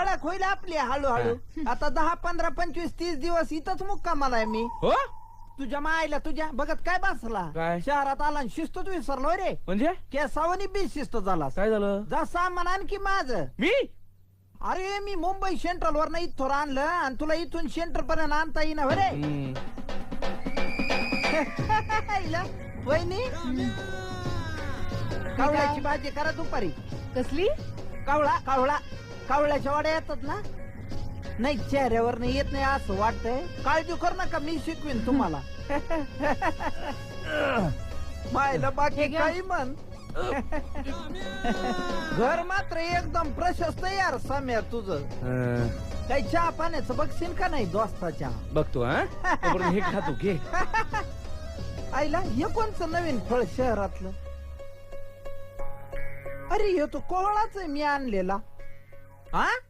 ओळख होईल आपली हळूहळू. आता 10, 15, 25, 30 दिवस इथंच मुक्कामाला आहे मी. हो तुझ्या मायला तुझ्या बघत काय बसला काय? शहरात आला आणि शिस्तच विसरलो रे. म्हणजे केसावनी बेशिस्त झाला. काय झालं? जा सामान आणखी माझं. मी अरे मी मुंबई सेंट्रल वर इथं आणलं आणि तुला इथून सेंटर पर्यंत आणता येईना रे. वहिनी कावळ्याची भाजी करा दुपारी. कसली? कावळा कावळा कावळ्याच्या वाड्या येतात ना. नाही चेहऱ्यावर नाही येत नाही असं वाटतंय. काळजी कर नका मी शिकवीन तुम्हाला. मायला बाकी काही म्हण. घर मात्र एकदम प्रशस्त यार सम्या तुझं. काही चहा पाण्याचं बघशील का नाही दोस्ताच्या? बघतो हे खातो घे. आईला हे कोणचं नवीन फळ शहरातलं? अरे हे तो कोवळाच आहे मी आणलेला. हा